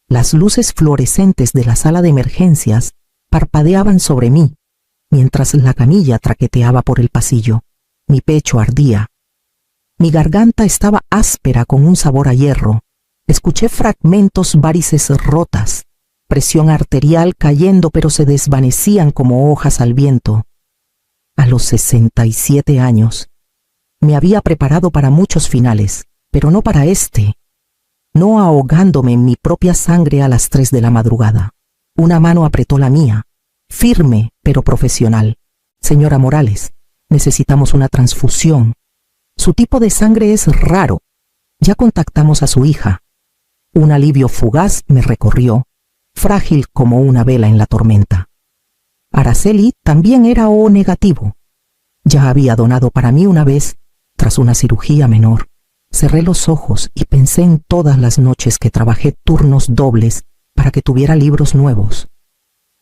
Las luces fluorescentes de la sala de emergencias parpadeaban sobre mí, mientras la camilla traqueteaba por el pasillo. Mi pecho ardía. Mi garganta estaba áspera con un sabor a hierro. Escuché fragmentos, varices rotas, presión arterial cayendo, pero se desvanecían como hojas al viento. A los 67 años, me había preparado para muchos finales, pero no para este. No ahogándome en mi propia sangre a las 3 de la madrugada. Una mano apretó la mía, firme pero profesional. Señora Morales, necesitamos una transfusión. Su tipo de sangre es raro. Ya contactamos a su hija. Un alivio fugaz me recorrió, frágil como una vela en la tormenta. Araceli también era O negativo. Ya había donado para mí una vez, tras una cirugía menor. Cerré los ojos y pensé en todas las noches que trabajé turnos dobles para que tuviera libros nuevos.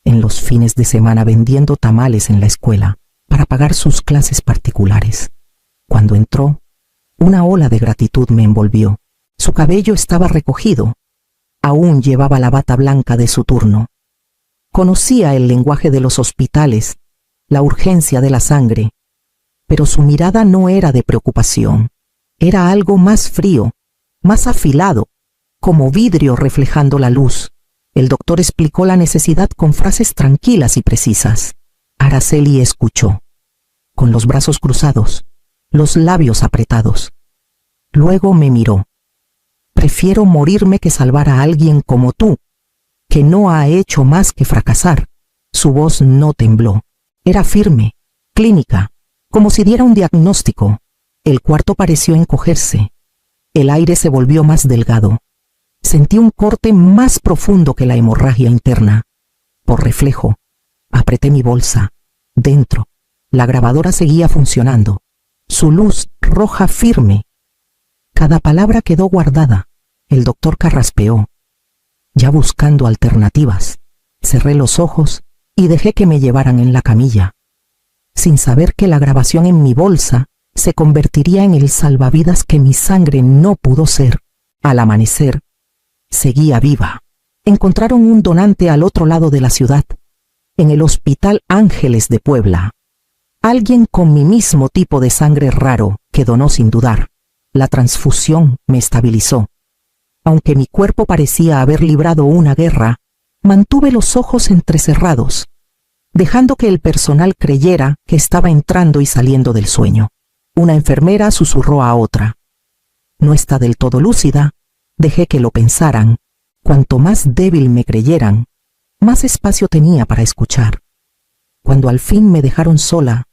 En los fines de semana vendiendo tamales en la escuela para pagar sus clases particulares. Cuando entró, una ola de gratitud me envolvió. Su cabello estaba recogido. Aún llevaba la bata blanca de su turno. Conocía el lenguaje de los hospitales, la urgencia de la sangre, pero su mirada no era de preocupación. Era algo más frío, más afilado, como vidrio reflejando la luz. El doctor explicó la necesidad con frases tranquilas y precisas. Araceli escuchó, con los brazos cruzados, los labios apretados. Luego me miró. Prefiero morirme que salvar a alguien como tú, que no ha hecho más que fracasar. Su voz no tembló. Era firme, clínica, como si diera un diagnóstico. El cuarto pareció encogerse. El aire se volvió más delgado. Sentí un corte más profundo que la hemorragia interna. Por reflejo, apreté mi bolsa. Dentro, la grabadora seguía funcionando. Su luz roja firme. Cada palabra quedó guardada. El doctor carraspeó. Ya buscando alternativas, cerré los ojos y dejé que me llevaran en la camilla, sin saber que la grabación en mi bolsa se convertiría en el salvavidas que mi sangre no pudo ser. Al amanecer, seguía viva. Encontraron un donante al otro lado de la ciudad, en el Hospital Ángeles de Puebla. Alguien con mi mismo tipo de sangre raro que donó sin dudar. La transfusión me estabilizó. Aunque mi cuerpo parecía haber librado una guerra, mantuve los ojos entrecerrados, dejando que el personal creyera que estaba entrando y saliendo del sueño. Una enfermera susurró a otra. No está del todo lúcida. Dejé que lo pensaran. Cuanto más débil me creyeran, más espacio tenía para escuchar. Cuando al fin me dejaron sola,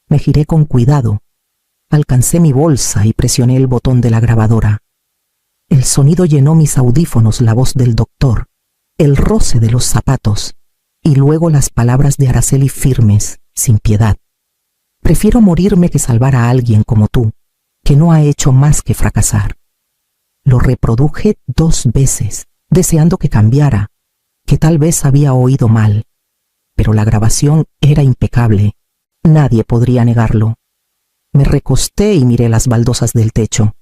me giré con cuidado. Alcancé mi bolsa y presioné el botón de la grabadora. El sonido llenó mis audífonos, la voz del doctor, el roce de los zapatos, y luego las palabras de Araceli firmes, sin piedad. Prefiero morirme que salvar a alguien como tú, que no ha hecho más que fracasar. Lo reproduje 2 veces, deseando que cambiara, que tal vez había oído mal. Pero la grabación era impecable. Nadie podría negarlo. Me recosté y miré las baldosas del techo.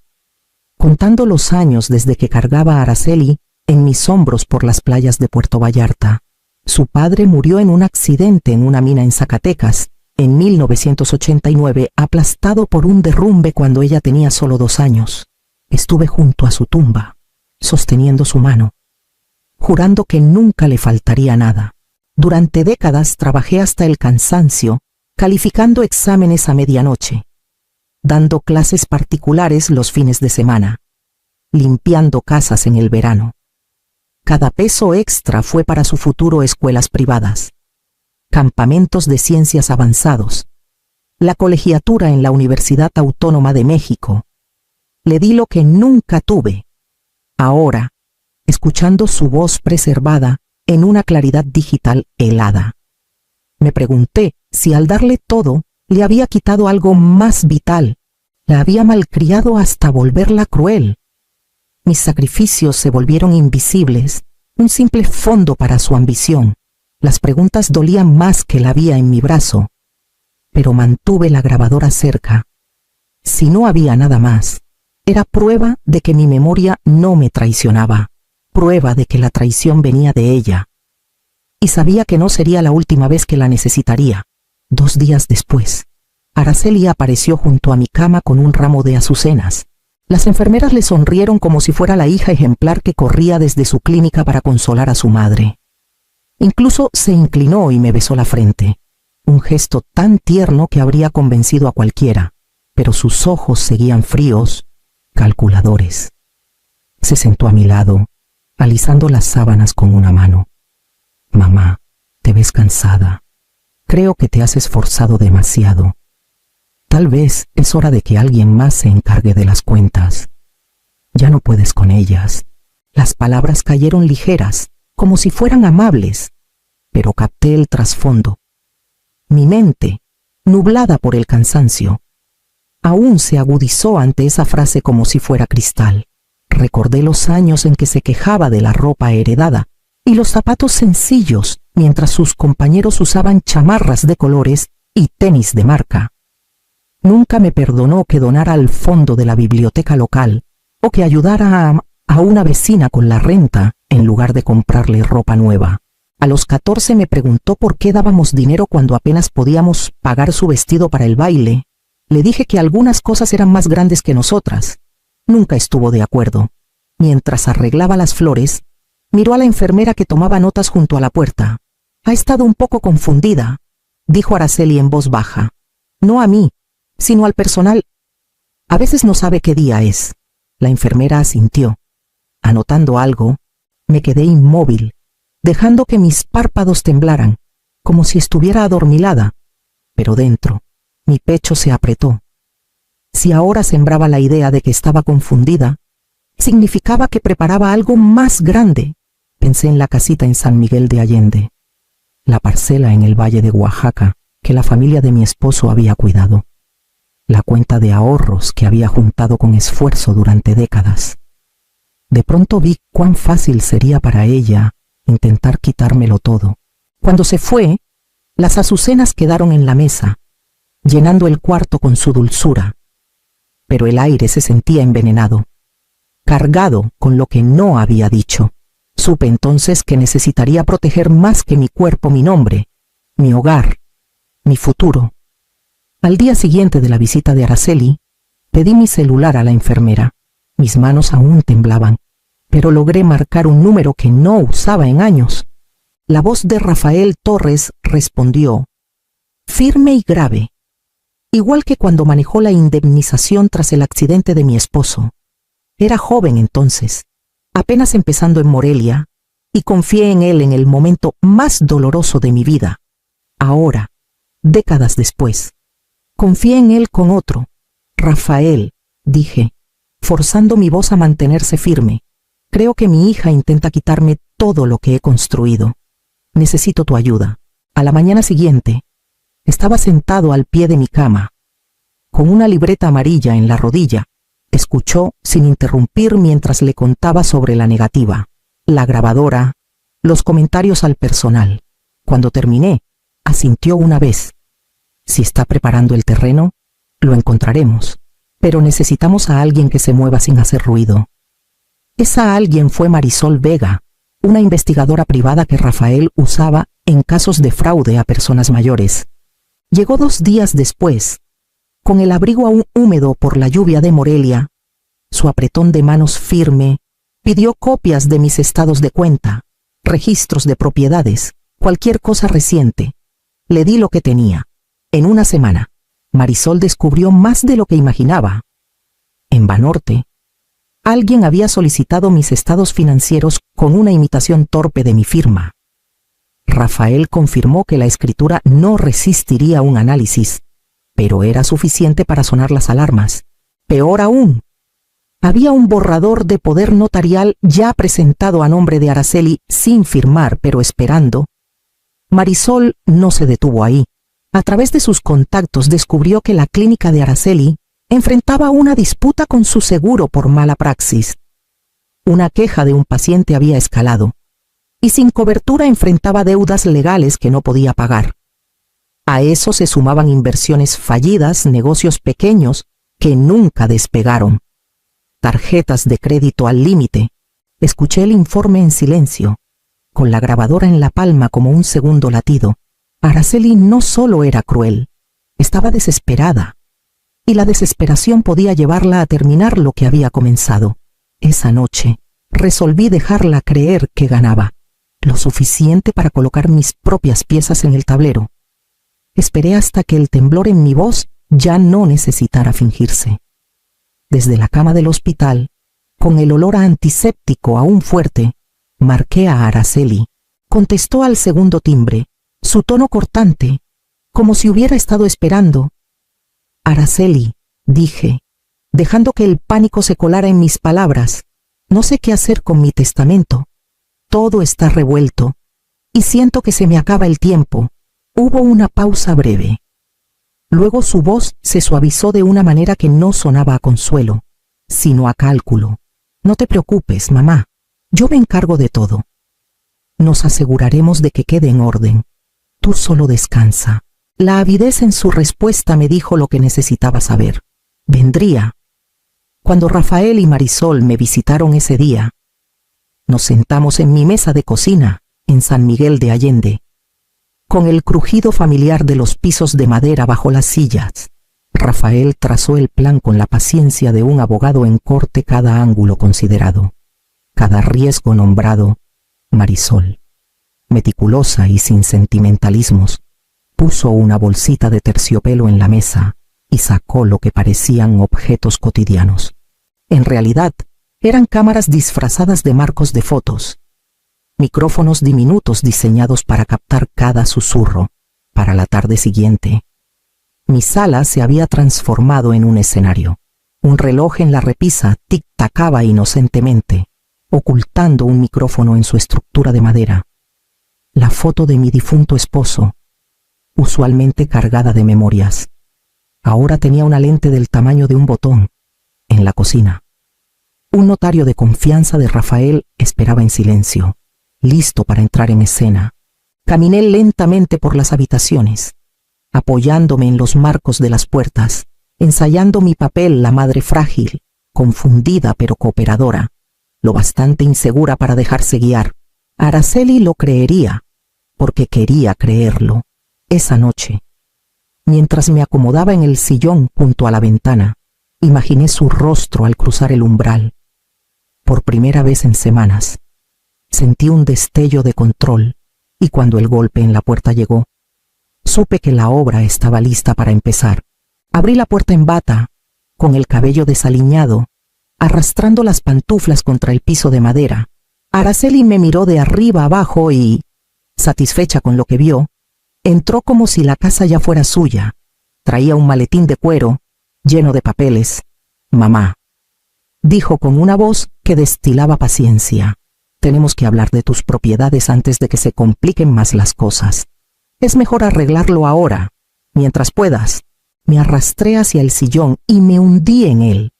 Contando los años desde que cargaba a Araceli en mis hombros por las playas de Puerto Vallarta. Su padre murió en un accidente en una mina en Zacatecas, en 1989, aplastado por un derrumbe cuando ella tenía solo 2 años. Estuve junto a su tumba, sosteniendo su mano, jurando que nunca le faltaría nada. Durante décadas trabajé hasta el cansancio, calificando exámenes a medianoche, dando clases particulares los fines de semana, limpiando casas en el verano. Cada peso extra fue para su futuro escuelas privadas, campamentos de ciencias avanzados, la colegiatura en la Universidad Autónoma de México. Le di lo que nunca tuve. Ahora, escuchando su voz preservada en una claridad digital helada, me pregunté si al darle todo le había quitado algo más vital. La había malcriado hasta volverla cruel. Mis sacrificios se volvieron invisibles, un simple fondo para su ambición. Las preguntas dolían más que la vía en mi brazo, pero mantuve la grabadora cerca. Si no había nada más, era prueba de que mi memoria no me traicionaba. prueba de que la traición venía de ella. Y sabía que no sería la última vez que la necesitaría. 2 días después, Araceli apareció junto a mi cama con un ramo de azucenas. Las enfermeras le sonrieron como si fuera la hija ejemplar que corría desde su clínica para consolar a su madre. Incluso se inclinó y me besó la frente, un gesto tan tierno que habría convencido a cualquiera, pero sus ojos seguían fríos, calculadores. Se sentó a mi lado, alisando las sábanas con una mano. Mamá, te ves cansada. Creo que te has esforzado demasiado. Tal vez es hora de que alguien más se encargue de las cuentas. Ya no puedes con ellas. Las palabras cayeron ligeras, como si fueran amables, pero capté el trasfondo. Mi mente, nublada por el cansancio, aún se agudizó ante esa frase como si fuera cristal. Recordé los años en que se quejaba de la ropa heredada y los zapatos sencillos, mientras sus compañeros usaban chamarras de colores y tenis de marca. Nunca me perdonó que donara al fondo de la biblioteca local o que ayudara a una vecina con la renta en lugar de comprarle ropa nueva. A los 14 me preguntó por qué dábamos dinero cuando apenas podíamos pagar su vestido para el baile. Le dije que algunas cosas eran más grandes que nosotras. Nunca estuvo de acuerdo. Mientras arreglaba las flores, miró a la enfermera que tomaba notas junto a la puerta. Ha estado un poco confundida, dijo Araceli en voz baja. No a mí, sino al personal. A veces no sabe qué día es. La enfermera asintió. Anotando algo, me quedé inmóvil, dejando que mis párpados temblaran, como si estuviera adormilada. Pero dentro, mi pecho se apretó. Si ahora sembraba la idea de que estaba confundida, significaba que preparaba algo más grande. Pensé en la casita en San Miguel de Allende, la parcela en el Valle de Oaxaca que la familia de mi esposo había cuidado, la cuenta de ahorros que había juntado con esfuerzo durante décadas. De pronto vi cuán fácil sería para ella intentar quitármelo todo. Cuando se fue, las azucenas quedaron en la mesa, llenando el cuarto con su dulzura, pero el aire se sentía envenenado, cargado con lo que no había dicho. Supe entonces que necesitaría proteger más que mi cuerpo, mi nombre, mi hogar, mi futuro. Al día siguiente de la visita de Araceli, pedí mi celular a la enfermera. Mis manos aún temblaban, pero logré marcar un número que no usaba en años. La voz de Rafael Torres respondió, firme y grave, igual que cuando manejó la indemnización tras el accidente de mi esposo. Era joven entonces, apenas empezando en Morelia, y confié en él en el momento más doloroso de mi vida. Ahora, décadas después, confié en él con otro. Rafael, dije, forzando mi voz a mantenerse firme. Creo que mi hija intenta quitarme todo lo que he construido. Necesito tu ayuda. A la mañana siguiente, estaba sentado al pie de mi cama, con una libreta amarilla en la rodilla. Escuchó sin interrumpir mientras le contaba sobre la negativa, la grabadora, los comentarios al personal. Cuando terminé, asintió una vez. Si está preparando el terreno, lo encontraremos, pero necesitamos a alguien que se mueva sin hacer ruido. Esa alguien fue Marisol Vega, una investigadora privada que Rafael usaba en casos de fraude a personas mayores. Llegó 2 días después, con el abrigo aún húmedo por la lluvia de Morelia. Su apretón de manos firme pidió copias de mis estados de cuenta, registros de propiedades, cualquier cosa reciente. Le di lo que tenía. En una semana, Marisol descubrió más de lo que imaginaba. En Banorte, alguien había solicitado mis estados financieros con una imitación torpe de mi firma. Rafael confirmó que la escritura no resistiría un análisis, pero era suficiente para sonar las alarmas. Peor aún, había un borrador de poder notarial ya presentado a nombre de Araceli sin firmar, pero esperando. Marisol no se detuvo ahí. A través de sus contactos descubrió que la clínica de Araceli enfrentaba una disputa con su seguro por mala praxis. Una queja de un paciente había escalado, y sin cobertura enfrentaba deudas legales que no podía pagar. A eso se sumaban inversiones fallidas, negocios pequeños que nunca despegaron, tarjetas de crédito al límite, Escuché el informe en silencio, con la grabadora en la palma como un segundo latido. Araceli no solo era cruel, estaba desesperada, y la desesperación podía llevarla a terminar lo que había comenzado. Esa noche, resolví dejarla creer que ganaba, lo suficiente para colocar mis propias piezas en el tablero. Esperé hasta que el temblor en mi voz ya no necesitara fingirse. Desde la cama del hospital, con el olor a antiséptico aún fuerte, marqué a Araceli. Contestó al segundo timbre, su tono cortante, como si hubiera estado esperando. Araceli, dije, dejando que el pánico se colara en mis palabras, no sé qué hacer con mi testamento. Todo está revuelto, y siento que se me acaba el tiempo. Hubo una pausa breve. Luego su voz se suavizó de una manera que no sonaba a consuelo, sino a cálculo. No te preocupes, mamá, yo me encargo de todo. Nos aseguraremos de que quede en orden. Tú solo descansa. La avidez en su respuesta me dijo lo que necesitaba saber. Vendría. Cuando Rafael y Marisol me visitaron ese día, nos sentamos en mi mesa de cocina en San Miguel de Allende, con el crujido familiar de los pisos de madera bajo las sillas. Rafael trazó el plan con la paciencia de un abogado en corte, cada ángulo considerado, cada riesgo nombrado. Marisol, meticulosa y sin sentimentalismos, puso una bolsita de terciopelo en la mesa y sacó lo que parecían objetos cotidianos. En realidad, eran cámaras disfrazadas de marcos de fotos, micrófonos diminutos diseñados para captar cada susurro. Para la tarde siguiente, mi sala se había transformado en un escenario. Un reloj en la repisa tic-tacaba inocentemente, ocultando un micrófono en su estructura de madera. La foto de mi difunto esposo, usualmente cargada de memorias, ahora tenía una lente del tamaño de un botón, en la cocina. Un notario de confianza de Rafael esperaba en silencio, listo para entrar en escena. Caminé lentamente por las habitaciones, apoyándome en los marcos de las puertas, ensayando mi papel, la madre frágil, confundida pero cooperadora, lo bastante insegura para dejarse guiar. Araceli lo creería, porque quería creerlo. Esa noche, mientras me acomodaba en el sillón junto a la ventana, imaginé su rostro al cruzar el umbral. Por primera vez en semanas, sentí un destello de control, y cuando el golpe en la puerta llegó, supe que la obra estaba lista para empezar. Abrí la puerta en bata, con el cabello desaliñado, arrastrando las pantuflas contra el piso de madera. Araceli me miró de arriba abajo y, satisfecha con lo que vio, entró como si la casa ya fuera suya. Traía un maletín de cuero, lleno de papeles. Mamá, dijo con una voz que destilaba paciencia, tenemos que hablar de tus propiedades antes de que se compliquen más las cosas. Es mejor arreglarlo ahora, mientras puedas. Me arrastré hacia el sillón y me hundí en él,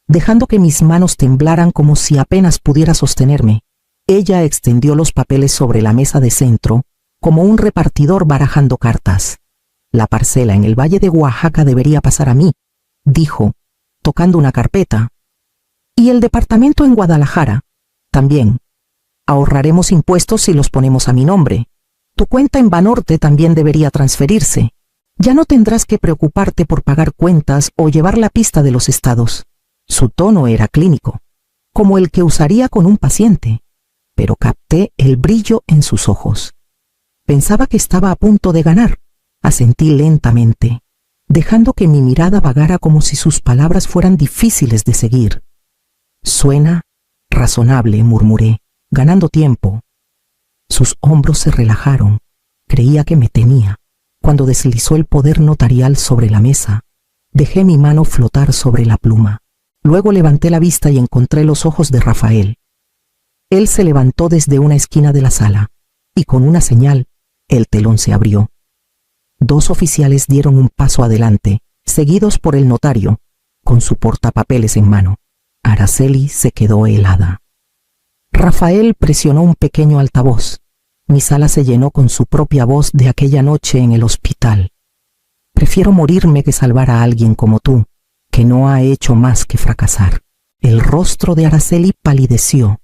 dejando que mis manos temblaran como si apenas pudiera sostenerme. Ella extendió los papeles sobre la mesa de centro, como un repartidor barajando cartas. La parcela en el Valle de Oaxaca debería pasar a mí, dijo, tocando una carpeta. Y el departamento en Guadalajara, también. Ahorraremos impuestos si los ponemos a mi nombre. Tu cuenta en Banorte también debería transferirse. Ya no tendrás que preocuparte por pagar cuentas o llevar la pista de los estados. Su tono era clínico, como el que usaría con un paciente, pero capté el brillo en sus ojos. Pensaba que estaba a punto de ganar. Asentí lentamente, dejando que mi mirada vagara como si sus palabras fueran difíciles de seguir. Suena razonable, murmuré, ganando tiempo. Sus hombros se relajaron. Creía que me tenía. Cuando deslizó el poder notarial sobre la mesa, dejé mi mano flotar sobre la pluma. Luego levanté la vista y encontré los ojos de Rafael. Él se levantó desde una esquina de la sala, y con una señal, el telón se abrió. Dos oficiales dieron un paso adelante, seguidos por el notario, con su portapapeles en mano. Araceli se quedó helada. Rafael presionó un pequeño altavoz. Mi sala se llenó con su propia voz de aquella noche en el hospital. Prefiero morirme que salvar a alguien como tú, que no ha hecho más que fracasar. El rostro de Araceli palideció,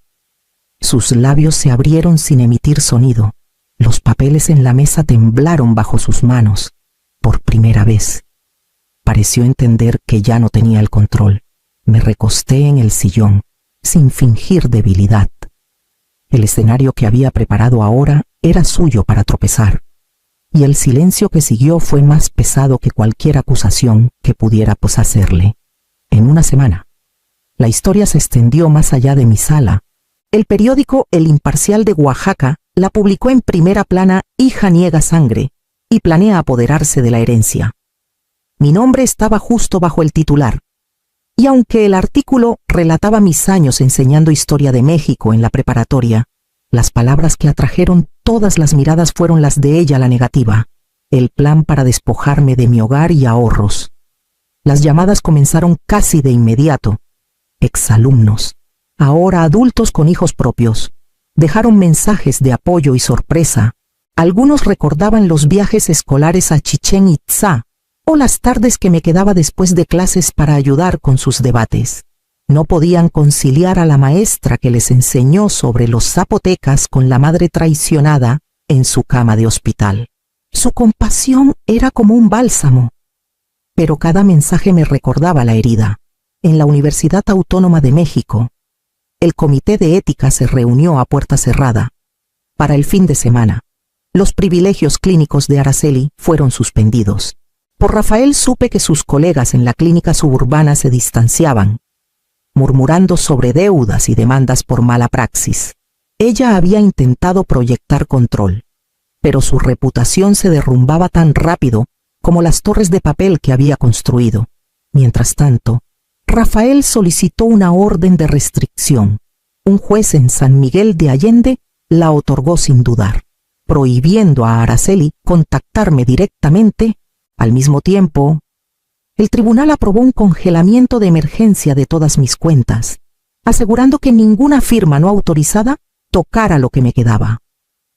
Sus labios se abrieron sin emitir sonido. Los papeles en la mesa temblaron bajo sus manos. Por primera vez. Pareció entender que ya no tenía el control. Me recosté en el sillón, sin fingir debilidad. El escenario que había preparado ahora era suyo para tropezar, y el silencio que siguió fue más pesado que cualquier acusación que pudiera hacerle. En una semana, la historia se extendió más allá de mi sala. El periódico El Imparcial de Oaxaca la publicó en primera plana: hija niega sangre y planea apoderarse de la herencia. Mi nombre estaba justo bajo el titular, y aunque el artículo relataba mis años enseñando historia de México en la preparatoria, las palabras que atrajeron todas las miradas fueron las de ella: la negativa, el plan para despojarme de mi hogar y ahorros. Las llamadas comenzaron casi de inmediato. Exalumnos, ahora adultos con hijos propios, dejaron mensajes de apoyo y sorpresa. Algunos recordaban los viajes escolares a Chichén Itzá o las tardes que me quedaba después de clases para ayudar con sus debates. No podían conciliar a la maestra que les enseñó sobre los zapotecas con la madre traicionada en su cama de hospital. Su compasión era como un bálsamo, pero cada mensaje me recordaba la herida. En la Universidad Autónoma de México, el Comité de Ética se reunió a puerta cerrada. Para el fin de semana, los privilegios clínicos de Araceli fueron suspendidos. Por Rafael supe que sus colegas en la clínica suburbana se distanciaban, murmurando sobre deudas y demandas por mala praxis. Ella había intentado proyectar control, pero su reputación se derrumbaba tan rápido como las torres de papel que había construido. Mientras tanto, Rafael solicitó una orden de restricción. Un juez en San Miguel de Allende la otorgó sin dudar, prohibiendo a Araceli contactarme directamente. Al mismo tiempo, el tribunal aprobó un congelamiento de emergencia de todas mis cuentas, asegurando que ninguna firma no autorizada tocara lo que me quedaba.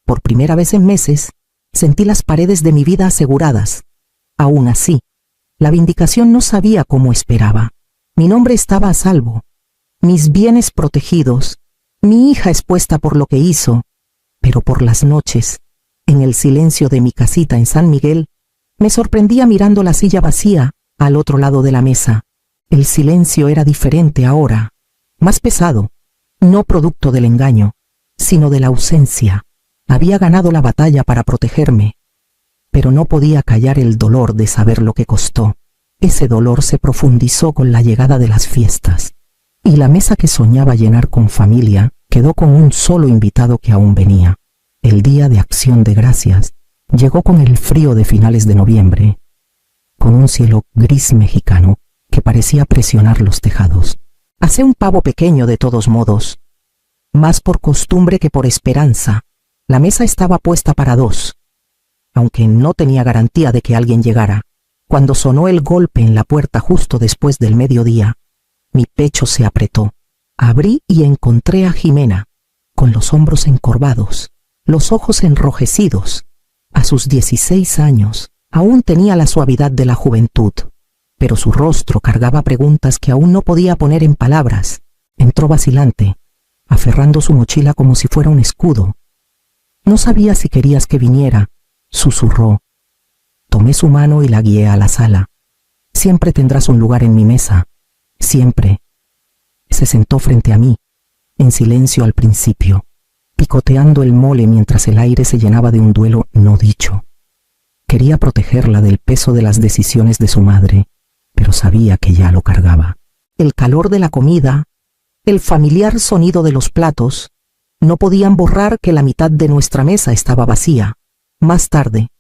Por primera vez en meses, sentí las paredes de mi vida aseguradas. Aún así, la vindicación no sabía cómo esperaba. Mi nombre estaba a salvo, mis bienes protegidos, mi hija expuesta por lo que hizo, pero por las noches, en el silencio de mi casita en San Miguel, me sorprendía mirando la silla vacía al otro lado de la mesa. El silencio era diferente ahora, más pesado, no producto del engaño, sino de la ausencia. Había ganado la batalla para protegerme, pero no podía callar el dolor de saber lo que costó. Ese dolor se profundizó con la llegada de las fiestas, y la mesa que soñaba llenar con familia quedó con un solo invitado que aún venía. El Día de Acción de Gracias llegó con el frío de finales de noviembre, con un cielo gris mexicano que parecía presionar los tejados. Hacé un pavo pequeño de todos modos, más por costumbre que por esperanza. La mesa estaba puesta para 2, aunque no tenía garantía de que alguien llegara. Cuando sonó el golpe en la puerta justo después del mediodía, mi pecho se apretó. Abrí y encontré a Jimena, con los hombros encorvados, los ojos enrojecidos. A sus 16 años, aún tenía la suavidad de la juventud, pero su rostro cargaba preguntas que aún no podía poner en palabras. Entró vacilante, aferrando su mochila como si fuera un escudo. No sabía si querías que viniera, susurró. Tomé su mano y la guié a la sala. Siempre tendrás un lugar en mi mesa, siempre. Se sentó frente a mí, en silencio al principio, picoteando el mole mientras el aire se llenaba de un duelo no dicho. Quería protegerla del peso de las decisiones de su madre, pero sabía que ya lo cargaba. El calor de la comida, el familiar sonido de los platos, no podían borrar que la mitad de nuestra mesa estaba vacía. Más tarde,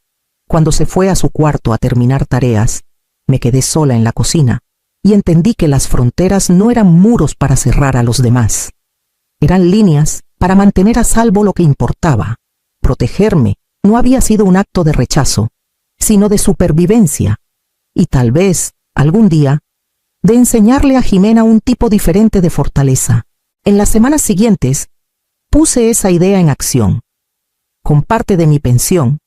cuando se fue a su cuarto a terminar tareas, me quedé sola en la cocina y entendí que las fronteras no eran muros para cerrar a los demás. Eran líneas para mantener a salvo lo que importaba. Protegerme no había sido un acto de rechazo, sino de supervivencia, y tal vez, algún día, de enseñarle a Jimena un tipo diferente de fortaleza. En las semanas siguientes, puse esa idea en acción. Con parte de mi pensión,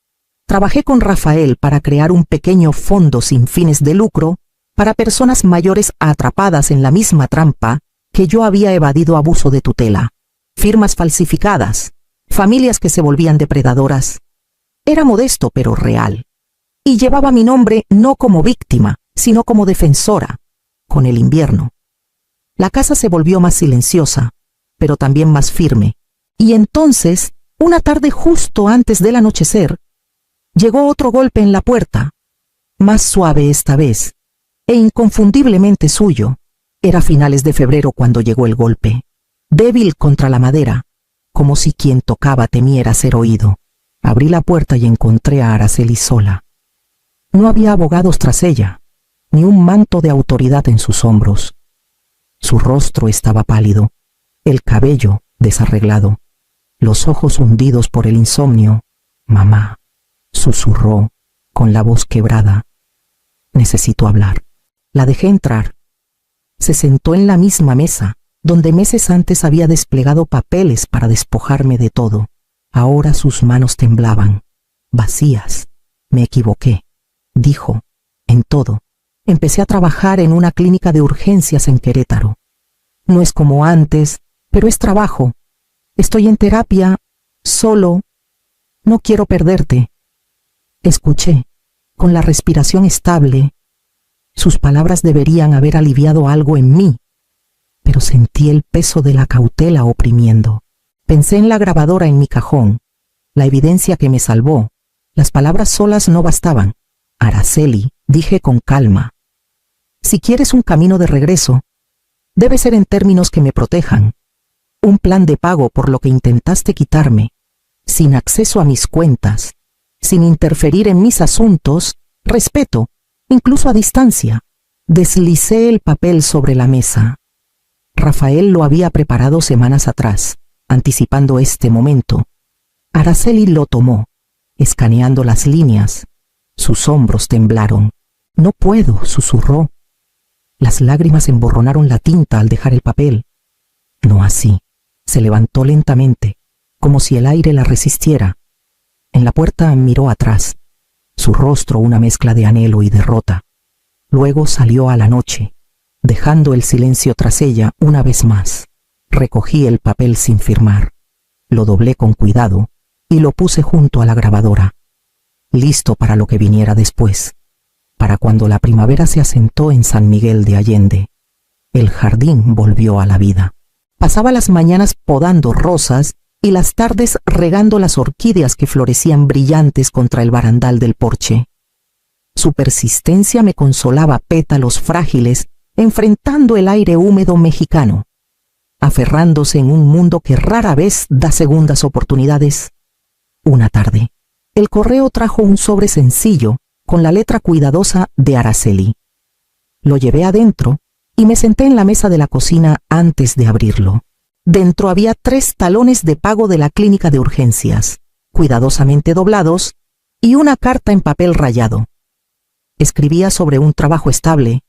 trabajé con Rafael para crear un pequeño fondo sin fines de lucro para personas mayores atrapadas en la misma trampa que yo había evadido abuso de tutela. firmas falsificadas, familias que se volvían depredadoras. Era modesto pero real, y llevaba mi nombre no como víctima, sino como defensora, con el invierno. La casa se volvió más silenciosa, pero también más firme, y entonces, una tarde justo antes del anochecer, llegó otro golpe en la puerta, más suave esta vez, e inconfundiblemente suyo. Era finales de febrero cuando llegó el golpe, débil contra la madera, como si quien tocaba temiera ser oído. Abrí la puerta y encontré a Araceli sola. No había abogados tras ella, ni un manto de autoridad en sus hombros. Su rostro estaba pálido, el cabello desarreglado, los ojos hundidos por el insomnio. «Mamá», susurró, con la voz quebrada. «Necesito hablar». La dejé entrar. Se sentó en la misma mesa, donde meses antes había desplegado papeles para despojarme de todo. Ahora sus manos temblaban, vacías. «Me equivoqué», dijo, «en todo. Empecé a trabajar en una clínica de urgencias en Querétaro. No es como antes, pero es trabajo. Estoy en terapia, solo. No quiero perderte». Escuché, con la respiración estable. Sus palabras deberían haber aliviado algo en mí, pero sentí el peso de la cautela oprimiendo. Pensé en la grabadora en mi cajón, la evidencia que me salvó. Las palabras solas no bastaban. «Araceli», dije con calma, «si quieres un camino de regreso, debe ser en términos que me protejan. Un plan de pago por lo que intentaste quitarme, sin acceso a mis cuentas, sin interferir en mis asuntos, respeto, incluso a distancia». Deslicé el papel sobre la mesa. Rafael lo había preparado semanas atrás, anticipando este momento. Araceli lo tomó, escaneando las líneas. Sus hombros temblaron. «No puedo», susurró. Las lágrimas emborronaron la tinta al dejar el papel. «No así». Se levantó lentamente, como si el aire la resistiera. En la puerta miró atrás, su rostro una mezcla de anhelo y derrota. Luego salió a la noche, dejando el silencio tras ella una vez más. Recogí el papel sin firmar, lo doblé con cuidado y lo puse junto a la grabadora, listo para lo que viniera después, para cuando la primavera se asentó en San Miguel de Allende. El jardín volvió a la vida. Pasaba las mañanas podando rosas y las tardes regando las orquídeas que florecían brillantes contra el barandal del porche. Su persistencia me consolaba pétalos frágiles enfrentando el aire húmedo mexicano, aferrándose en un mundo que rara vez da segundas oportunidades. Una tarde, el correo trajo un sobre sencillo con la letra cuidadosa de Araceli. Lo llevé adentro y me senté en la mesa de la cocina antes de abrirlo. Dentro había 3 talones de pago de la clínica de urgencias, cuidadosamente doblados, y una carta en papel rayado. Escribía sobre un trabajo estable,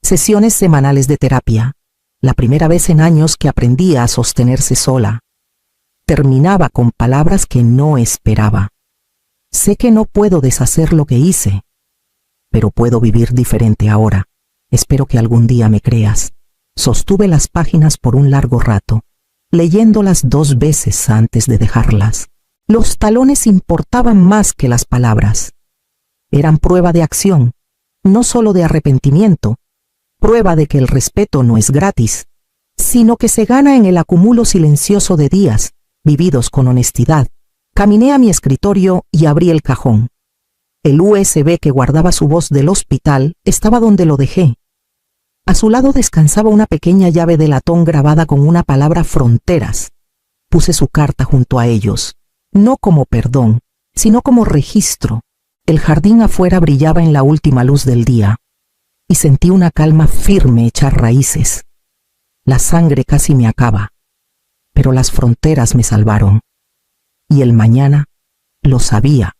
sesiones semanales de terapia, la primera vez en años que aprendía a sostenerse sola. Terminaba con palabras que no esperaba. «Sé que no puedo deshacer lo que hice, pero puedo vivir diferente ahora. Espero que algún día me creas». Sostuve las páginas por un largo rato, leyéndolas 2 veces antes de dejarlas. Los talones importaban más que las palabras. Eran prueba de acción, no solo de arrepentimiento, prueba de que el respeto no es gratis, sino que se gana en el acumulo silencioso de días, vividos con honestidad. Caminé a mi escritorio y abrí el cajón. El USB que guardaba su voz del hospital estaba donde lo dejé. A su lado descansaba una pequeña llave de latón grabada con una palabra «fronteras». Puse su carta junto a ellos, no como perdón, sino como registro. El jardín afuera brillaba en la última luz del día, y sentí una calma firme echar raíces. La sangre casi me acaba, pero las fronteras me salvaron. Y el mañana, lo sabía,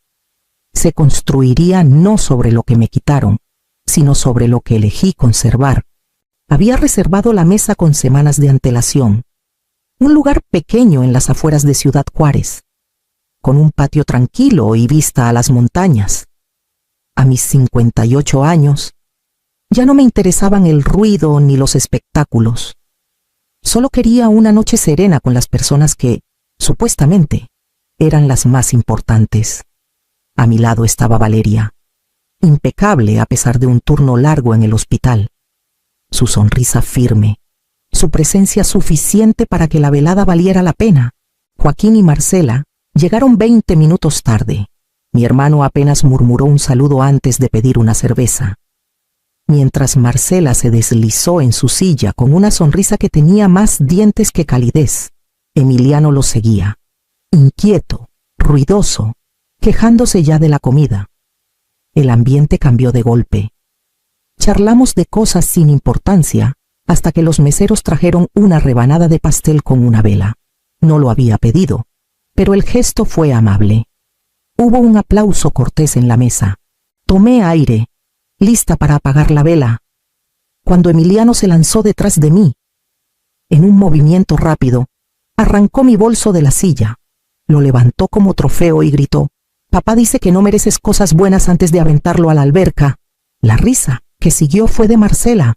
se construiría no sobre lo que me quitaron, sino sobre lo que elegí conservar. Había reservado la mesa con semanas de antelación, un lugar pequeño en las afueras de Ciudad Juárez, con un patio tranquilo y vista a las montañas. A mis 58 años, ya no me interesaban el ruido ni los espectáculos. Solo quería una noche serena con las personas que, supuestamente, eran las más importantes. A mi lado estaba Valeria, impecable a pesar de un turno largo en el hospital. Su sonrisa firme, su presencia suficiente para que la velada valiera la pena. Joaquín y Marcela llegaron 20 minutos tarde. Mi hermano apenas murmuró un saludo antes de pedir una cerveza. Mientras Marcela se deslizó en su silla con una sonrisa que tenía más dientes que calidez, Emiliano lo seguía, inquieto, ruidoso, quejándose ya de la comida. El ambiente cambió de golpe. Charlamos de cosas sin importancia hasta que los meseros trajeron una rebanada de pastel con una vela. No lo había pedido, pero el gesto fue amable. Hubo un aplauso cortés en la mesa. Tomé aire, lista para apagar la vela, cuando Emiliano se lanzó detrás de mí. En un movimiento rápido, arrancó mi bolso de la silla, lo levantó como trofeo y gritó: «Papá dice que no mereces cosas buenas antes de aventarlo a la alberca». La risa que siguió fue de Marcela,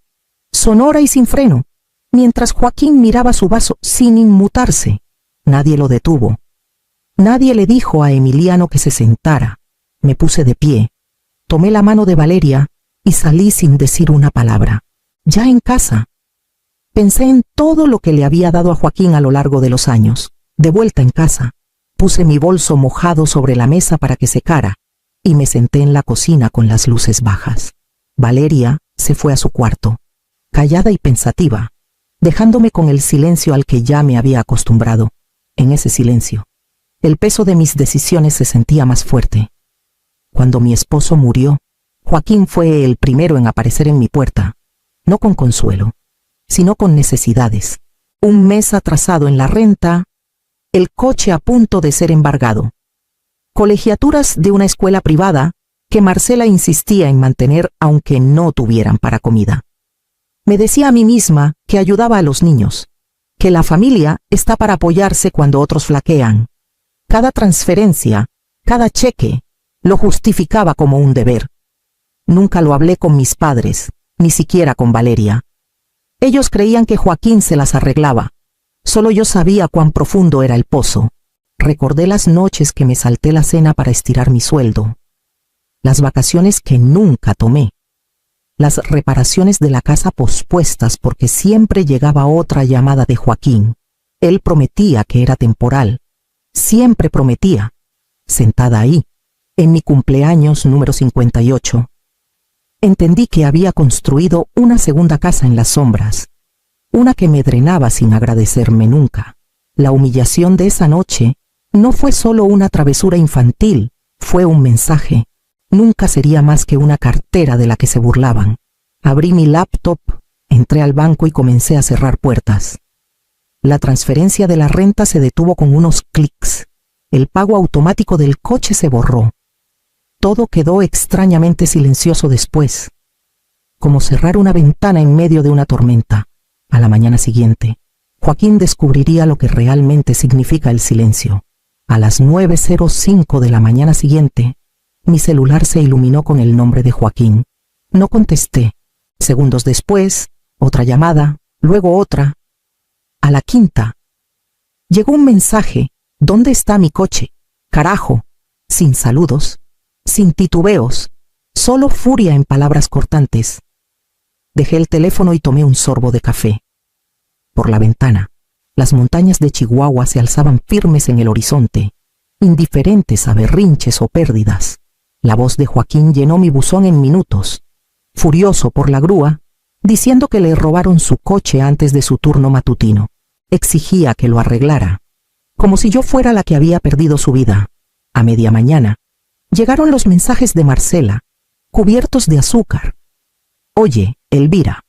sonora y sin freno, mientras Joaquín miraba su vaso sin inmutarse. Nadie lo detuvo. Nadie le dijo a Emiliano que se sentara. Me puse de pie, tomé la mano de Valeria y salí sin decir una palabra. Ya en casa, pensé en todo lo que le había dado a Joaquín a lo largo de los años. De vuelta en casa, puse mi bolso mojado sobre la mesa para que secara y me senté en la cocina con las luces bajas. Valeria se fue a su cuarto, callada y pensativa, dejándome con el silencio al que ya me había acostumbrado. En ese silencio, el peso de mis decisiones se sentía más fuerte. Cuando mi esposo murió, Joaquín fue el primero en aparecer en mi puerta, no con consuelo, sino con necesidades. Un mes atrasado en la renta, el coche a punto de ser embargado, colegiaturas de una escuela privada que Marcela insistía en mantener aunque no tuvieran para comida. Me decía a mí misma que ayudaba a los niños, que la familia está para apoyarse cuando otros flaquean. Cada transferencia, cada cheque, lo justificaba como un deber. Nunca lo hablé con mis padres, ni siquiera con Valeria. Ellos creían que Joaquín se las arreglaba. Solo yo sabía cuán profundo era el pozo. Recordé las noches que me salté la cena para estirar mi sueldo, las vacaciones que nunca tomé, las reparaciones de la casa pospuestas porque siempre llegaba otra llamada de Joaquín. Él prometía que era temporal. Siempre prometía. Sentada ahí, en mi cumpleaños número 58, entendí que había construido una segunda casa en las sombras, una que me drenaba sin agradecerme nunca. La humillación de esa noche no fue solo una travesura infantil, fue un mensaje. Nunca sería más que una cartera de la que se burlaban. Abrí mi laptop, entré al banco y comencé a cerrar puertas. La transferencia de la renta se detuvo con unos clics. El pago automático del coche se borró. Todo quedó extrañamente silencioso después, como cerrar una ventana en medio de una tormenta. A la mañana siguiente, Joaquín descubriría lo que realmente significa el silencio. A las 9:05 de la mañana siguiente, mi celular se iluminó con el nombre de Joaquín. No contesté. Segundos después, otra llamada, luego otra. A la quinta, llegó un mensaje: ¿dónde está mi coche? Carajo, sin saludos, sin titubeos, solo furia en palabras cortantes. Dejé el teléfono y tomé un sorbo de café. Por la ventana, las montañas de Chihuahua se alzaban firmes en el horizonte, indiferentes a berrinches o pérdidas. La voz de Joaquín llenó mi buzón en minutos, furioso por la grúa, diciendo que le robaron su coche antes de su turno matutino. Exigía que lo arreglara, como si yo fuera la que había perdido su vida. A media mañana, llegaron los mensajes de Marcela, cubiertos de azúcar. Oye, Elvira,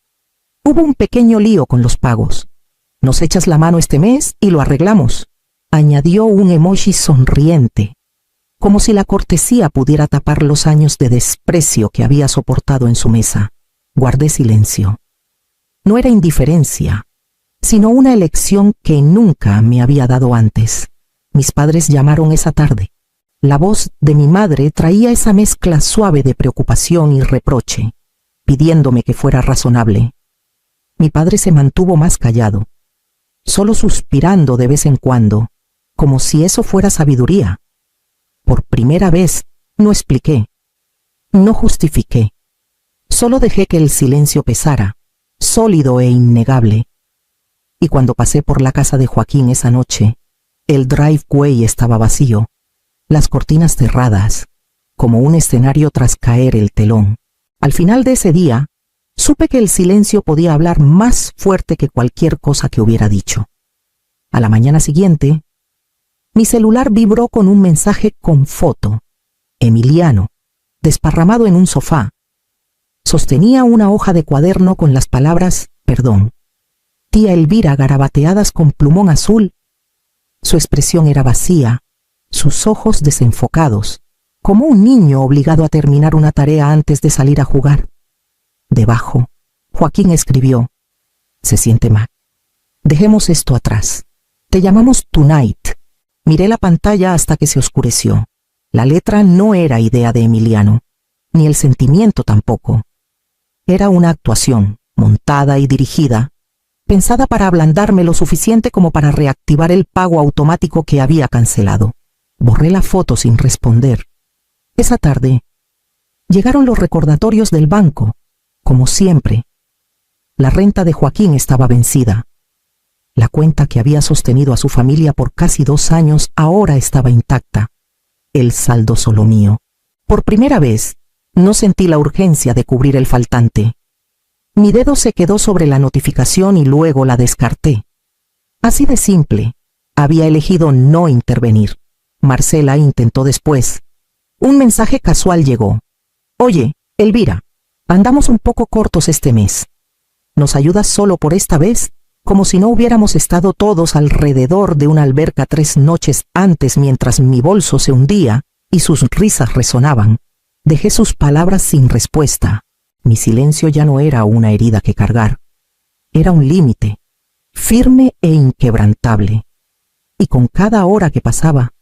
hubo un pequeño lío con los pagos. Nos echas la mano este mes y lo arreglamos. Añadió un emoji sonriente, como si la cortesía pudiera tapar los años de desprecio que había soportado en su mesa. Guardé silencio. No era indiferencia, sino una elección que nunca me había dado antes. Mis padres llamaron esa tarde. La voz de mi madre traía esa mezcla suave de preocupación y reproche, pidiéndome que fuera razonable. Mi padre se mantuvo más callado. solo suspirando de vez en cuando, como si eso fuera sabiduría. Por primera vez, no expliqué, no justifiqué, solo dejé que el silencio pesara, sólido e innegable. Y cuando pasé por la casa de Joaquín esa noche, el driveway estaba vacío, las cortinas cerradas, como un escenario tras caer el telón. Al final de ese día, supe que el silencio podía hablar más fuerte que cualquier cosa que hubiera dicho. A la mañana siguiente, mi celular vibró con un mensaje con foto. Emiliano, desparramado en un sofá, sostenía una hoja de cuaderno con las palabras «Perdón». Tía Elvira garabateadas con plumón azul. Su expresión era vacía, sus ojos desenfocados, como un niño obligado a terminar una tarea antes de salir a jugar. Debajo, Joaquín escribió: «Se siente mal. Dejemos esto atrás. Te llamamos Tonight». Miré la pantalla hasta que se oscureció. La letra no era idea de Emiliano, ni el sentimiento tampoco. Era una actuación, montada y dirigida, pensada para ablandarme lo suficiente como para reactivar el pago automático que había cancelado. Borré la foto sin responder. Esa tarde, llegaron los recordatorios del banco, como siempre. La renta de Joaquín estaba vencida. La cuenta que había sostenido a su familia por casi 2 años ahora estaba intacta. El saldo solo mío. Por primera vez, no sentí la urgencia de cubrir el faltante. Mi dedo se quedó sobre la notificación y luego la descarté. Así de simple, había elegido no intervenir. Marcela intentó después. Un mensaje casual llegó. «Oye, Elvira, andamos un poco cortos este mes. ¿Nos ayudas solo por esta vez?» Como si no hubiéramos estado todos alrededor de una alberca 3 noches antes mientras mi bolso se hundía y sus risas resonaban. Dejé sus palabras sin respuesta. Mi silencio ya no era una herida que cargar. Era un límite, firme e inquebrantable. Y con cada hora que pasaba,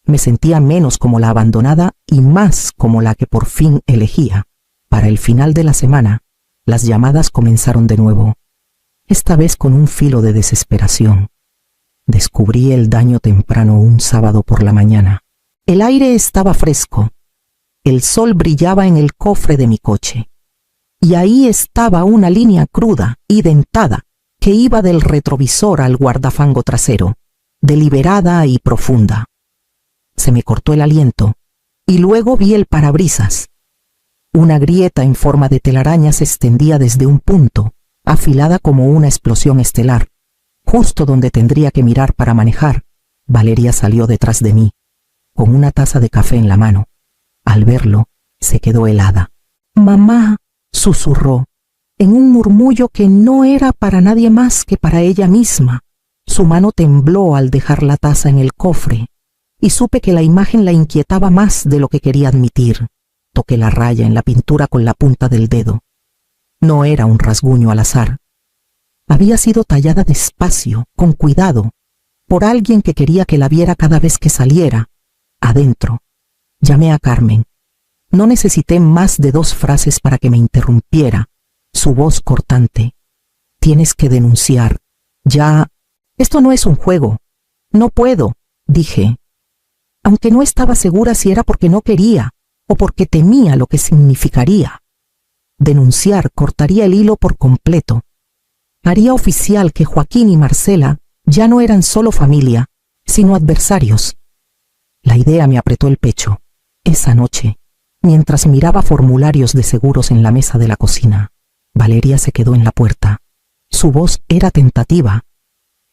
me sentía menos como la abandonada y más como la que por fin elegía. Para el final de la semana, las llamadas comenzaron de nuevo. Esta vez con un filo de desesperación. Descubrí el daño temprano un sábado por la mañana. El aire estaba fresco. El sol brillaba en el cofre de mi coche. Y ahí estaba una línea cruda y dentada que iba del retrovisor al guardafango trasero, deliberada y profunda. Se me cortó el aliento y luego vi el parabrisas. Una grieta en forma de telaraña se extendía desde un punto, afilada como una explosión estelar. Justo donde tendría que mirar para manejar, Valeria salió detrás de mí, con una taza de café en la mano. Al verlo, se quedó helada. «Mamá», susurró, en un murmullo que no era para nadie más que para ella misma. Su mano tembló al dejar la taza en el cofre, y supe que la imagen la inquietaba más de lo que quería admitir. Toqué la raya en la pintura con la punta del dedo. No era un rasguño al azar. Había sido tallada despacio, con cuidado, por alguien que quería que la viera cada vez que saliera. Adentro. Llamé a Carmen. No necesité más de 2 frases para que me interrumpiera. Su voz cortante. «Tienes que denunciar. Ya. Esto no es un juego. No puedo», dije. Aunque no estaba segura si era porque no quería o porque temía lo que significaría. Denunciar cortaría el hilo por completo. Haría oficial que Joaquín y Marcela ya no eran solo familia, sino adversarios. La idea me apretó el pecho. Esa noche, mientras miraba formularios de seguros en la mesa de la cocina, Valeria se quedó en la puerta. Su voz era tentativa.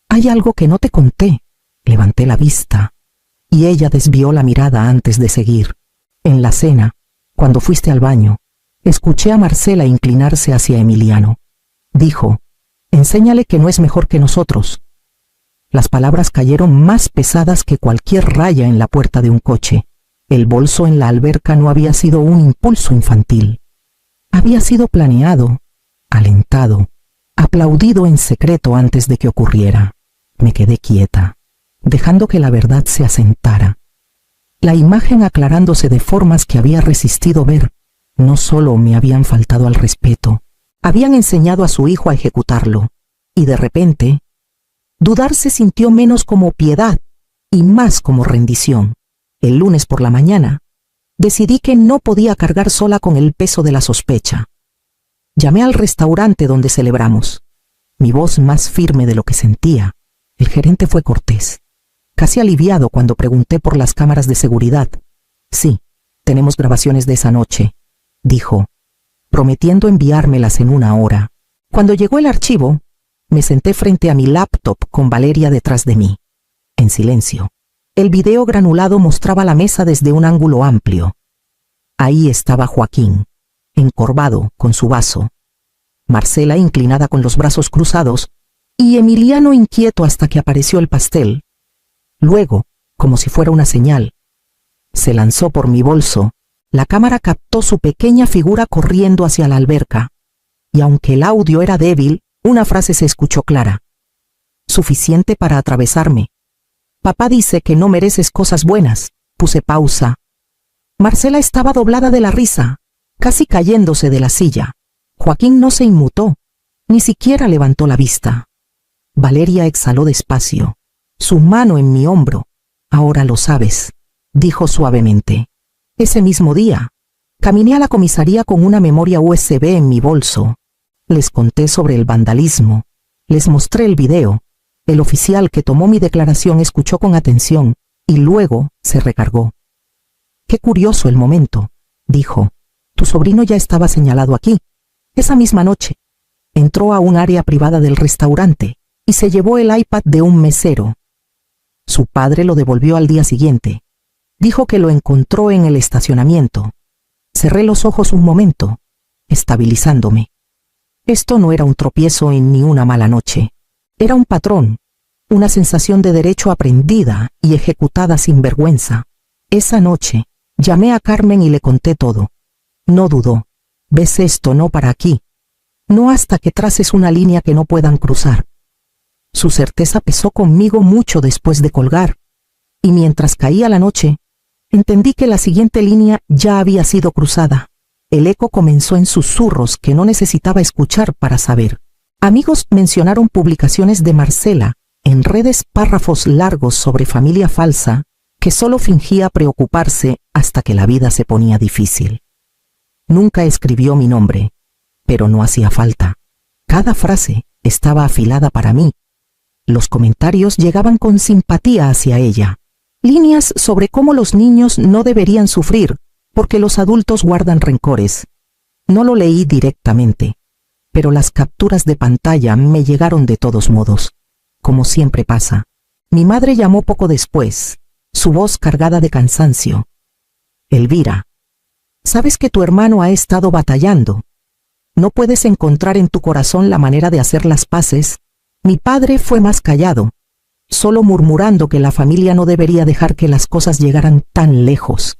«Hay algo que no te conté». Levanté la vista, y ella desvió la mirada antes de seguir. En la cena, cuando fuiste al baño, escuché a Marcela inclinarse hacia Emiliano. Dijo: «Enséñale que no es mejor que nosotros». Las palabras cayeron más pesadas que cualquier raya en la puerta de un coche. El bolso en la alberca no había sido un impulso infantil. Había sido planeado, alentado, aplaudido en secreto antes de que ocurriera. Me quedé quieta, dejando que la verdad se asentara. La imagen aclarándose de formas que había resistido ver. No solo me habían faltado al respeto, habían enseñado a su hijo a ejecutarlo, y de repente, Dudar se sintió menos como piedad y más como rendición. El lunes por la mañana, decidí que no podía cargar sola con el peso de la sospecha. Llamé al restaurante donde celebramos. Mi voz más firme de lo que sentía. El gerente fue cortés, casi aliviado cuando pregunté por las cámaras de seguridad. Sí, tenemos grabaciones de esa noche, dijo, prometiendo enviármelas en 1 hora. Cuando llegó el archivo, me senté frente a mi laptop con Valeria detrás de mí, en silencio. El video granulado mostraba la mesa desde un ángulo amplio. Ahí estaba Joaquín, encorvado con su vaso, Marcela inclinada con los brazos cruzados y Emiliano inquieto hasta que apareció el pastel. Luego, como si fuera una señal, se lanzó por mi bolso. La cámara captó su pequeña figura corriendo hacia la alberca, y aunque el audio era débil, una frase se escuchó clara. Suficiente para atravesarme. Papá dice que no mereces cosas buenas. Puse pausa. Marcela estaba doblada de la risa, casi cayéndose de la silla. Joaquín no se inmutó, ni siquiera levantó la vista. Valeria exhaló despacio, su mano en mi hombro. Ahora lo sabes, dijo suavemente. Ese mismo día, caminé a la comisaría con una memoria USB en mi bolso. Les conté sobre el vandalismo, les mostré el video. El oficial que tomó mi declaración escuchó con atención y luego se recargó. Qué curioso el momento, dijo. Tu sobrino ya estaba señalado aquí. Esa misma noche, entró a un área privada del restaurante y se llevó el iPad de un mesero. Su padre lo devolvió al día siguiente. Dijo que lo encontró en el estacionamiento. Cerré los ojos un momento, estabilizándome. Esto no era un tropiezo ni una mala noche. Era un patrón, una sensación de derecho aprendida y ejecutada sin vergüenza. Esa noche, llamé a Carmen y le conté todo. No dudó. ¿Ves esto? No para aquí. No hasta que traces una línea que no puedan cruzar. Su certeza pesó conmigo mucho después de colgar, y mientras caía la noche, entendí que la siguiente línea ya había sido cruzada. El eco comenzó en susurros que no necesitaba escuchar para saber. Amigos mencionaron publicaciones de Marcela en redes, párrafos largos sobre familia falsa, que solo fingía preocuparse hasta que la vida se ponía difícil. Nunca escribió mi nombre, pero no hacía falta. Cada frase estaba afilada para mí. Los comentarios llegaban con simpatía hacia ella. Líneas sobre cómo los niños no deberían sufrir, porque los adultos guardan rencores. No lo leí directamente, pero las capturas de pantalla me llegaron de todos modos. Como siempre pasa. Mi madre llamó poco después, su voz cargada de cansancio. Elvira, sabes que tu hermano ha estado batallando. ¿No puedes encontrar en tu corazón la manera de hacer las paces? Mi padre fue más callado, solo murmurando que la familia no debería dejar que las cosas llegaran tan lejos.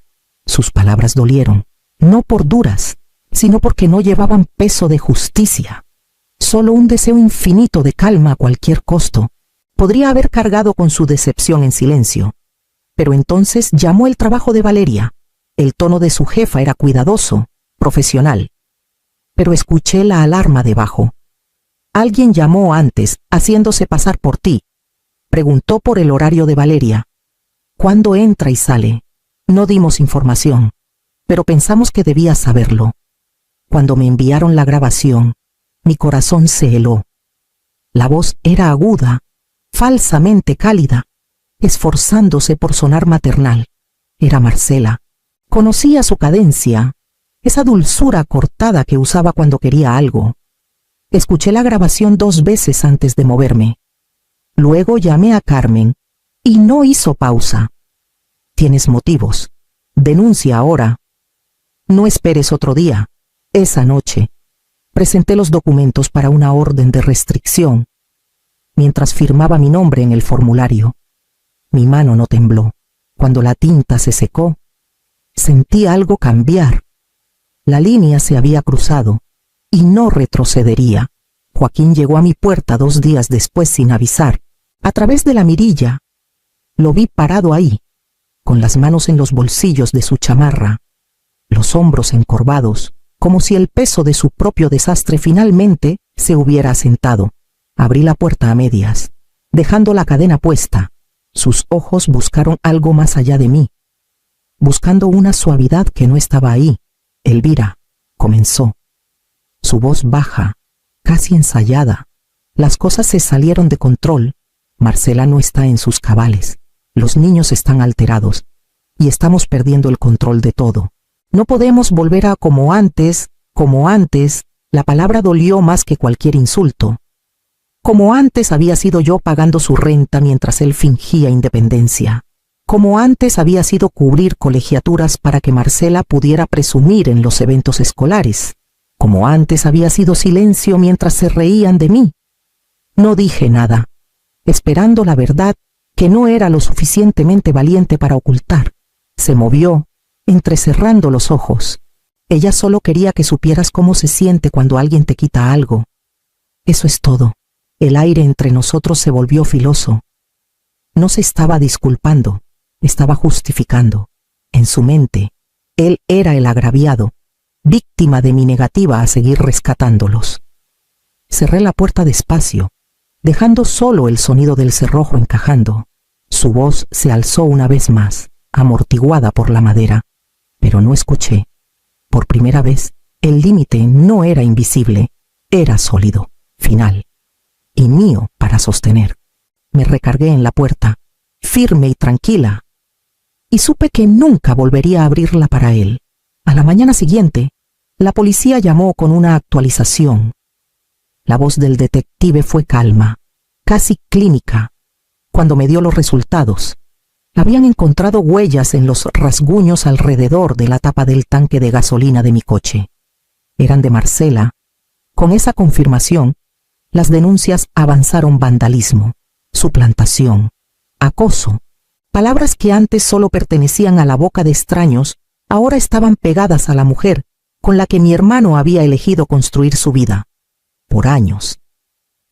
Sus palabras dolieron, no por duras, sino porque no llevaban peso de justicia. Solo un deseo infinito de calma a cualquier costo. Podría haber cargado con su decepción en silencio, pero entonces llamó el trabajo de Valeria. El tono de su jefa era cuidadoso, profesional. Pero escuché la alarma debajo. Alguien llamó antes, haciéndose pasar por ti. Preguntó por el horario de Valeria. ¿Cuándo entra y sale? No dimos información, pero pensamos que debías saberlo. Cuando me enviaron la grabación, mi corazón se heló. La voz era aguda, falsamente cálida, esforzándose por sonar maternal. Era Marcela. Conocía su cadencia, esa dulzura cortada que usaba cuando quería algo. Escuché la grabación 2 veces antes de moverme. Luego llamé a Carmen y no hizo pausa. Tienes motivos. Denuncia ahora. No esperes otro día. Esa noche, presenté los documentos para una orden de restricción. Mientras firmaba mi nombre en el formulario, mi mano no tembló. Cuando la tinta se secó, sentí algo cambiar. La línea se había cruzado y no retrocedería. Joaquín llegó a mi puerta 2 días después sin avisar. A través de la mirilla, lo vi parado ahí, con las manos en los bolsillos de su chamarra, los hombros encorvados, como si el peso de su propio desastre finalmente se hubiera asentado. Abrí la puerta a medias. dejando la cadena puesta. Sus ojos buscaron algo más allá de mí, buscando una suavidad que no estaba ahí. Elvira, comenzó. Su voz baja, casi ensayada. Las cosas se salieron de control. Marcela no está en sus cabales. Los niños están alterados y estamos perdiendo el control de todo. No podemos volver a como antes. La palabra dolió más que cualquier insulto. Como antes había sido yo pagando su renta mientras él fingía independencia. Como antes había sido cubrir colegiaturas para que Marcela pudiera presumir en los eventos escolares. Como antes había sido silencio mientras se reían de mí. No dije nada, esperando la verdad que no era lo suficientemente valiente para ocultar. Se movió, entrecerrando los ojos. Ella solo quería que supieras cómo se siente cuando alguien te quita algo. Eso es todo. El aire entre nosotros se volvió filoso. No se estaba disculpando, estaba justificando. En su mente, él era el agraviado, víctima de mi negativa a seguir rescatándolos. Cerré la puerta despacio, dejando solo el sonido del cerrojo encajando. Su voz se alzó una vez más, amortiguada por la madera, pero no escuché. Por primera vez, el límite no era invisible, era sólido, final, y mío para sostener. Me recargué en la puerta, firme y tranquila, y supe que nunca volvería a abrirla para él. A la mañana siguiente, la policía llamó con una actualización. La voz del detective fue calma, casi clínica, cuando me dio los resultados. Habían encontrado huellas en los rasguños alrededor de la tapa del tanque de gasolina de mi coche. Eran de Marcela. Con esa confirmación, las denuncias avanzaron: vandalismo, suplantación, acoso. Palabras que antes solo pertenecían a la boca de extraños, ahora estaban pegadas a la mujer con la que mi hermano había elegido construir su vida. Por años.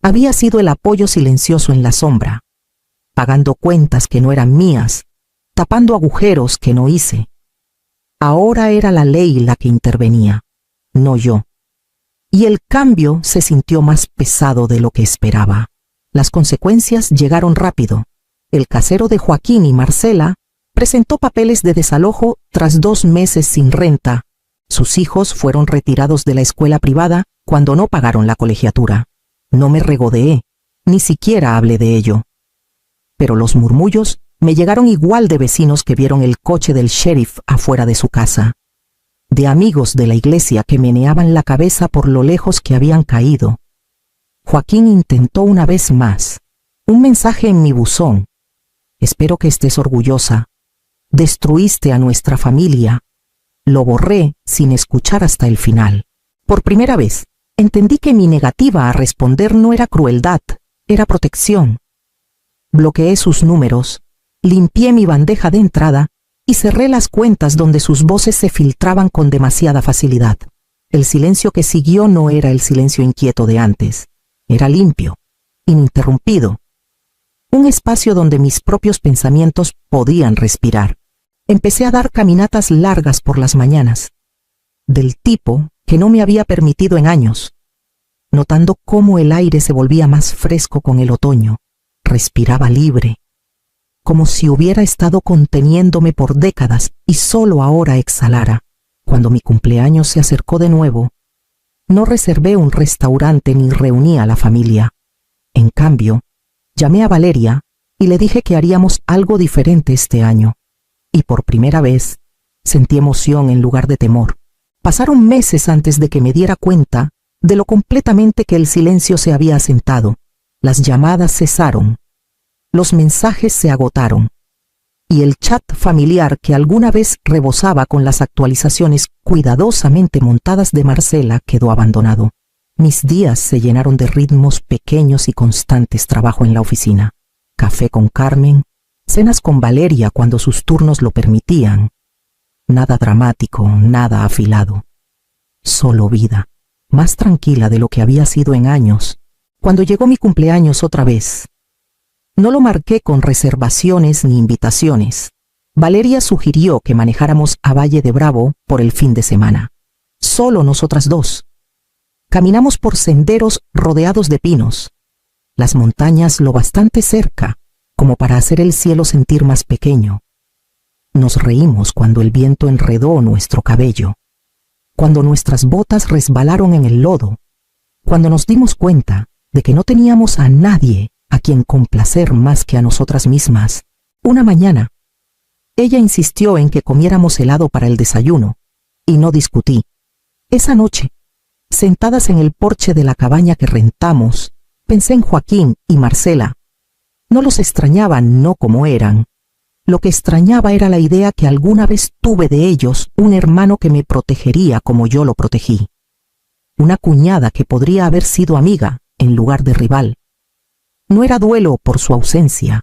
Había sido el apoyo silencioso en la sombra, pagando cuentas que no eran mías, tapando agujeros que no hice. Ahora era la ley la que intervenía, no yo. Y el cambio se sintió más pesado de lo que esperaba. Las consecuencias llegaron rápido. El casero de Joaquín y Marcela presentó papeles de desalojo tras 2 meses sin renta. Sus hijos fueron retirados de la escuela privada cuando no pagaron la colegiatura. No me regodeé, ni siquiera hablé de ello. Pero los murmullos me llegaron igual de vecinos que vieron el coche del sheriff afuera de su casa, de amigos de la iglesia que meneaban la cabeza por lo lejos que habían caído. Joaquín intentó una vez más. Un mensaje en mi buzón. Espero que estés orgullosa. Destruiste a nuestra familia. Lo borré sin escuchar hasta el final. Por primera vez, entendí que mi negativa a responder no era crueldad, era protección. Bloqueé sus números, limpié mi bandeja de entrada y cerré las cuentas donde sus voces se filtraban con demasiada facilidad. El silencio que siguió no era el silencio inquieto de antes. Era limpio, ininterrumpido. Un espacio donde mis propios pensamientos podían respirar. Empecé a dar caminatas largas por las mañanas, del tipo que no me había permitido en años, notando cómo el aire se volvía más fresco con el otoño. Respiraba libre, como si hubiera estado conteniéndome por décadas y solo ahora exhalara. Cuando mi cumpleaños se acercó de nuevo, no reservé un restaurante ni reuní a la familia. En cambio, llamé a Valeria y le dije que haríamos algo diferente este año. Y por primera vez, sentí emoción en lugar de temor. Pasaron meses antes de que me diera cuenta de lo completamente que el silencio se había asentado. Las llamadas cesaron, los mensajes se agotaron, y el chat familiar que alguna vez rebosaba con las actualizaciones cuidadosamente montadas de Marcela quedó abandonado. Mis días se llenaron de ritmos pequeños y constantes: trabajo en la oficina, café con Carmen, cenas con Valeria cuando sus turnos lo permitían. Nada dramático, nada afilado. Solo vida, más tranquila de lo que había sido en años. Cuando llegó mi cumpleaños otra vez, no lo marqué con reservaciones ni invitaciones. Valeria sugirió que manejáramos a Valle de Bravo por el fin de semana. Solo nosotras dos. Caminamos por senderos rodeados de pinos. las montañas lo bastante cerca como para hacer el cielo sentir más pequeño. Nos reímos cuando el viento enredó nuestro cabello, cuando nuestras botas resbalaron en el lodo, cuando nos dimos cuenta de que no teníamos a nadie a quien complacer más que a nosotras mismas. Una mañana, ella insistió en que comiéramos helado para el desayuno, y no discutí. Esa noche, sentadas en el porche de la cabaña que rentamos, pensé en Joaquín y Marcela. No los extrañaba no como eran. Lo que extrañaba era la idea que alguna vez tuve de ellos un hermano que me protegería como yo lo protegí. Una cuñada que podría haber sido amiga en lugar de rival. No era duelo por su ausencia,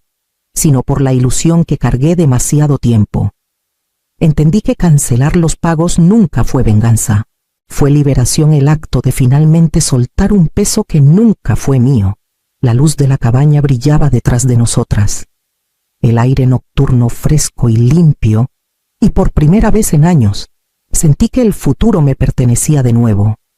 sino por la ilusión que cargué demasiado tiempo. Entendí que cancelar los pagos nunca fue venganza. Fue liberación el acto de finalmente soltar un peso que nunca fue mío. La luz de la cabaña brillaba detrás de nosotras. El aire nocturno fresco y limpio, y por primera vez en años, sentí que el futuro me pertenecía de nuevo.